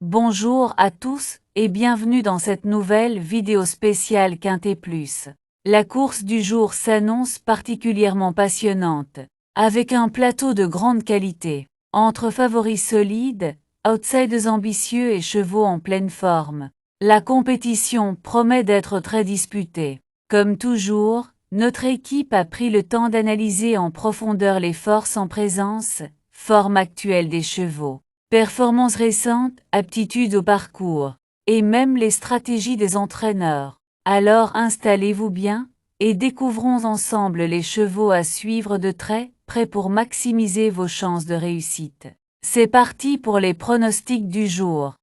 Bonjour à tous et bienvenue dans cette nouvelle vidéo spéciale Quintet Plus. La course du jour s'annonce particulièrement passionnante, avec un plateau de grande qualité, entre favoris solides, outsiders ambitieux et chevaux en pleine forme. La compétition promet d'être très disputée. Comme toujours, notre équipe a pris le temps d'analyser en profondeur les forces en présence, forme actuelle des chevaux, performances récentes, aptitudes au parcours, et même les stratégies des entraîneurs. Alors installez-vous bien, et découvrons ensemble les chevaux à suivre de très près pour maximiser vos chances de réussite. C'est parti pour les pronostics du jour.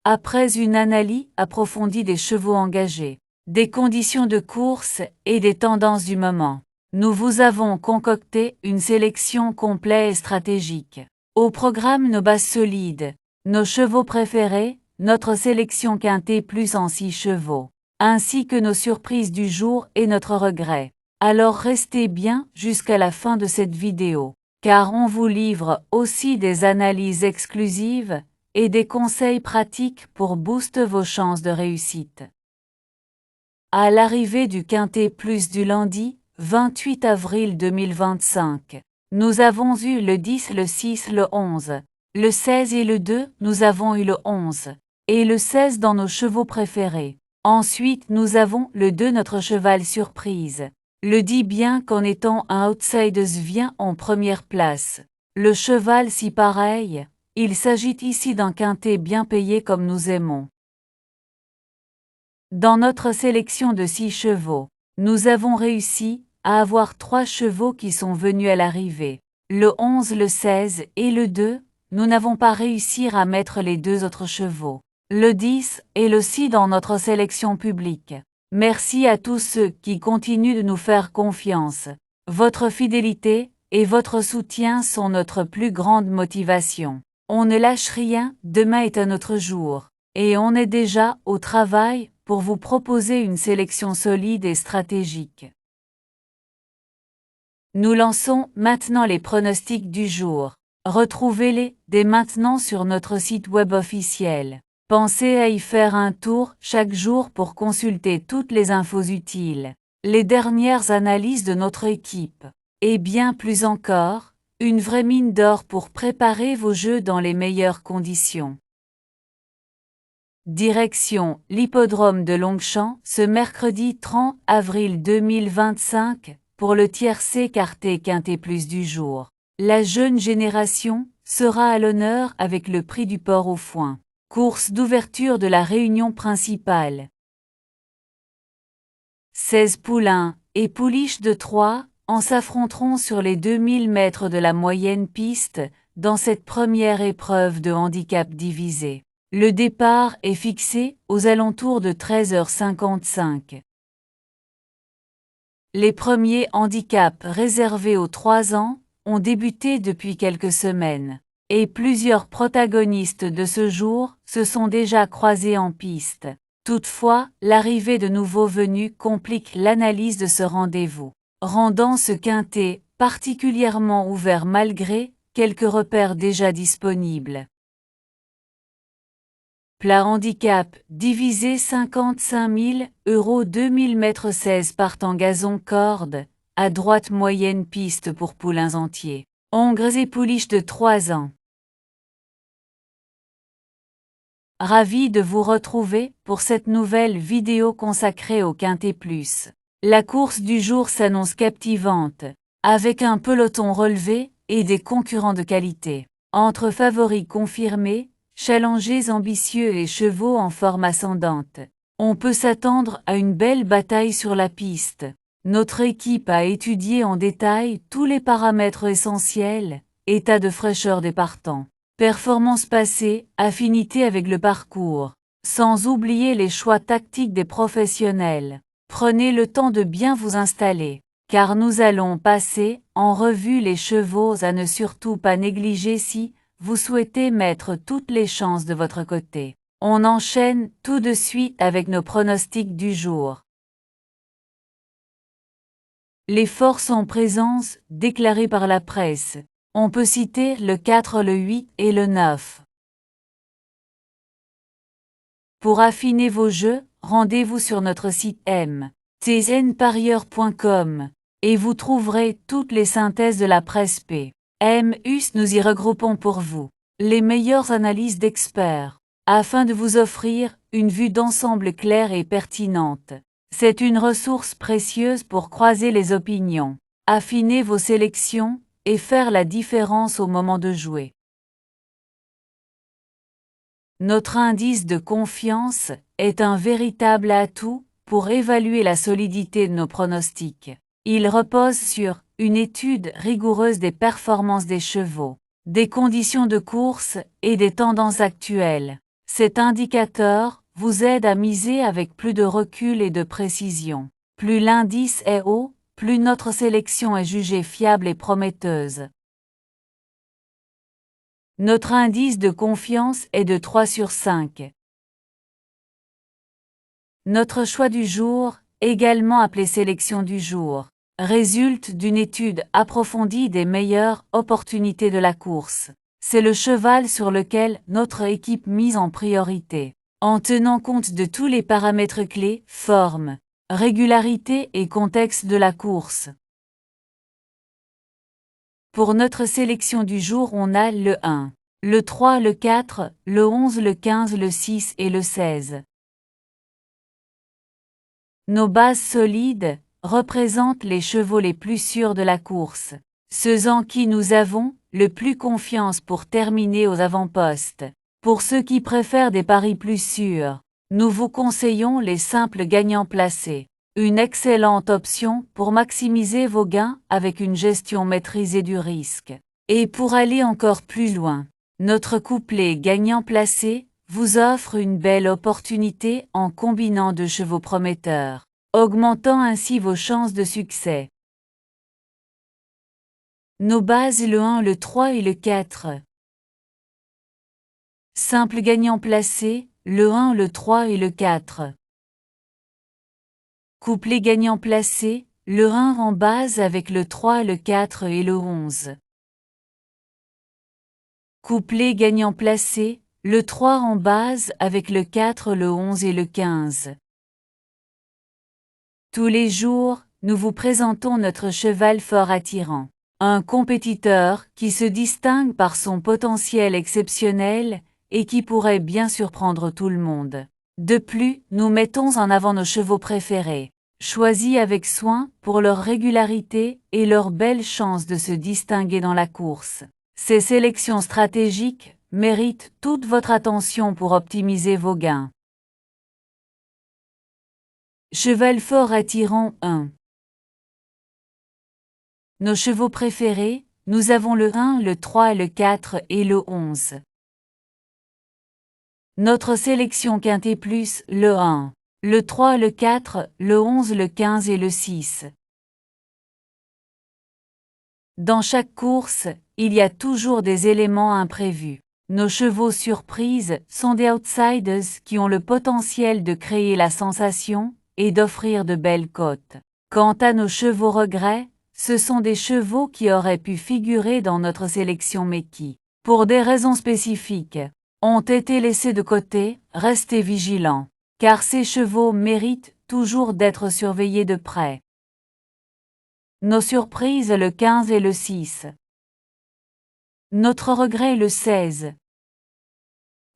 Après une analyse approfondie des chevaux engagés, des conditions de course et des tendances du moment, nous vous avons concocté une sélection complète et stratégique. Au programme nos bases solides, nos chevaux préférés, notre sélection Quintet Plus en 6 chevaux, ainsi que nos surprises du jour et notre regret. Alors restez bien jusqu'à la fin de cette vidéo, car on vous livre aussi des analyses exclusives et des conseils pratiques pour booster vos chances de réussite. À l'arrivée du Quintet Plus du lundi, 28 avril 2025, nous avons eu le 10, le 6, le 11, le 16 et le 2, nous avons eu le 11, et le 16 dans nos chevaux préférés. Ensuite nous avons le 2, notre cheval surprise. Le dit bien qu'en étant un outsider vient en première place. Le cheval si pareil, il s'agit ici d'un quintet bien payé comme nous aimons. Dans notre sélection de 6 chevaux, nous avons réussi à avoir 3 chevaux qui sont venus à l'arrivée. Le 11, le 16 et le 2, nous n'avons pas réussi à mettre les 2 autres chevaux. Le 10 et le 6 dans notre sélection publique. Merci à tous ceux qui continuent de nous faire confiance. Votre fidélité et votre soutien sont notre plus grande motivation. On ne lâche rien, demain est un autre jour. Et on est déjà au travail pour vous proposer une sélection solide et stratégique. Nous lançons maintenant les pronostics du jour. Retrouvez-les dès maintenant sur notre site web officiel. Pensez à y faire un tour chaque jour pour consulter toutes les infos utiles, les dernières analyses de notre équipe, et bien plus encore, une vraie mine d'or pour préparer vos jeux dans les meilleures conditions. Direction l'hippodrome de Longchamp ce mercredi 30 avril 2025 pour le tiercé quartet Quintet Plus du jour. La jeune génération sera à l'honneur avec le prix du Port au Foin. Course d'ouverture de la réunion principale. 16 poulains et pouliches de 3 ans s'affronteront sur les 2000 mètres de la moyenne piste dans cette première épreuve de handicap divisé. Le départ est fixé aux alentours de 13h55. Les premiers handicaps réservés aux 3 ans ont débuté depuis quelques semaines, et plusieurs protagonistes de ce jour se sont déjà croisés en piste. Toutefois, l'arrivée de nouveaux venus complique l'analyse de ce rendez-vous, rendant ce quintet particulièrement ouvert malgré quelques repères déjà disponibles. Plat handicap, divisé 55 000 € 2000 mètres 16 partent en gazon corde, à droite moyenne piste pour poulains entiers, hongres et pouliches de 3 ans. Ravi de vous retrouver pour cette nouvelle vidéo consacrée au Quintet Plus. La course du jour s'annonce captivante, avec un peloton relevé et des concurrents de qualité. Entre favoris confirmés, challengers ambitieux et chevaux en forme ascendante, on peut s'attendre à une belle bataille sur la piste. Notre équipe a étudié en détail tous les paramètres essentiels, état de fraîcheur des partants, performance passée, affinité avec le parcours, sans oublier les choix tactiques des professionnels. Prenez le temps de bien vous installer, car nous allons passer en revue les chevaux à ne surtout pas négliger si vous souhaitez mettre toutes les chances de votre côté. On enchaîne tout de suite avec nos pronostics du jour. Les forces en présence déclarées par la presse. On peut citer le 4, le 8 et le 9. Pour affiner vos jeux, rendez-vous sur notre site mtnparieur.com et vous trouverez toutes les synthèses de la presse P. MUS. Nous y regroupons pour vous les meilleures analyses d'experts afin de vous offrir une vue d'ensemble claire et pertinente. C'est une ressource précieuse pour croiser les opinions, affiner vos sélections et faire la différence au moment de jouer. Notre indice de confiance est un véritable atout pour évaluer la solidité de nos pronostics. Il repose sur une étude rigoureuse des performances des chevaux, des conditions de course et des tendances actuelles. Cet indicateur vous aide à miser avec plus de recul et de précision. Plus l'indice est haut, plus notre sélection est jugée fiable et prometteuse. Notre indice de confiance est de 3 sur 5. Notre choix du jour, également appelé sélection du jour, résulte d'une étude approfondie des meilleures opportunités de la course. C'est le cheval sur lequel notre équipe mise en priorité, en tenant compte de tous les paramètres clés, forme, régularité et contexte de la course. Pour notre sélection du jour, on a le 1, le 3, le 4, le 11, le 15, le 6 et le 16. Nos bases solides représentent les chevaux les plus sûrs de la course, ceux en qui nous avons le plus confiance pour terminer aux avant-postes. Pour ceux qui préfèrent des paris plus sûrs, nous vous conseillons les simples gagnants placés, une excellente option pour maximiser vos gains avec une gestion maîtrisée du risque. Et pour aller encore plus loin, notre couplet gagnant placé vous offre une belle opportunité en combinant deux chevaux prometteurs, augmentant ainsi vos chances de succès. Nos bases le 1, le 3 et le 4. Simple gagnant placé, le 1, le 3 et le 4. Couplet gagnant placé, le 1 en base avec le 3, le 4 et le 11. Couplet gagnant placé, le 3 en base avec le 4, le 11 et le 15. Tous les jours, nous vous présentons notre cheval fort attirant. Un compétiteur qui se distingue par son potentiel exceptionnel et qui pourrait bien surprendre tout le monde. De plus, nous mettons en avant nos chevaux préférés, choisis avec soin pour leur régularité et leur belle chance de se distinguer dans la course. Ces sélections stratégiques méritent toute votre attention pour optimiser vos gains. Cheval fort attirant 1. Nos chevaux préférés, nous avons le 1, le 3, le 4 et le 11. Notre sélection quintet plus, le 1, le 3, le 4, le 11, le 15 et le 6. Dans chaque course, il y a toujours des éléments imprévus. Nos chevaux surprises sont des outsiders qui ont le potentiel de créer la sensation et d'offrir de belles cotes. Quant à nos chevaux regrets, ce sont des chevaux qui auraient pu figurer dans notre sélection mais qui, pour des raisons spécifiques, ont été laissés de côté. Restez vigilants, car ces chevaux méritent toujours d'être surveillés de près. Nos surprises le 15 et le 6. Notre regret le 16.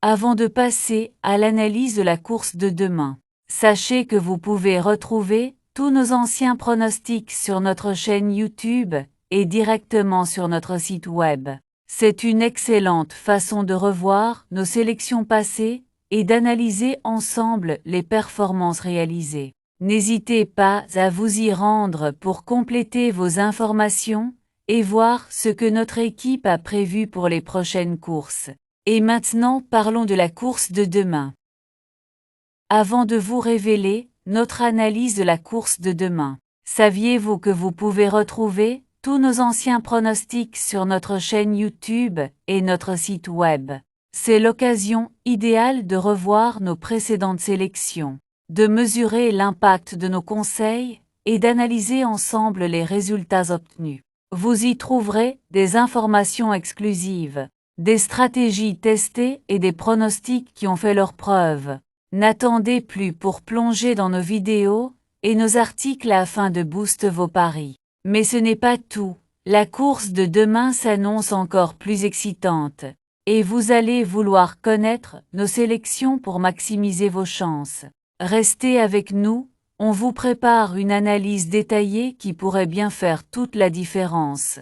Avant de passer à l'analyse de la course de demain, sachez que vous pouvez retrouver tous nos anciens pronostics sur notre chaîne YouTube et directement sur notre site web. C'est une excellente façon de revoir nos sélections passées et d'analyser ensemble les performances réalisées. N'hésitez pas à vous y rendre pour compléter vos informations et voir ce que notre équipe a prévu pour les prochaines courses. Et maintenant, parlons de la course de demain. Avant de vous révéler notre analyse de la course de demain, saviez-vous que vous pouvez retrouver tous nos anciens pronostics sur notre chaîne YouTube et notre site web? C'est l'occasion idéale de revoir nos précédentes sélections, de mesurer l'impact de nos conseils et d'analyser ensemble les résultats obtenus. Vous y trouverez des informations exclusives, des stratégies testées et des pronostics qui ont fait leurs preuves. N'attendez plus pour plonger dans nos vidéos et nos articles afin de booster vos paris. Mais ce n'est pas tout, la course de demain s'annonce encore plus excitante. Et vous allez vouloir connaître nos sélections pour maximiser vos chances. Restez avec nous, on vous prépare une analyse détaillée qui pourrait bien faire toute la différence.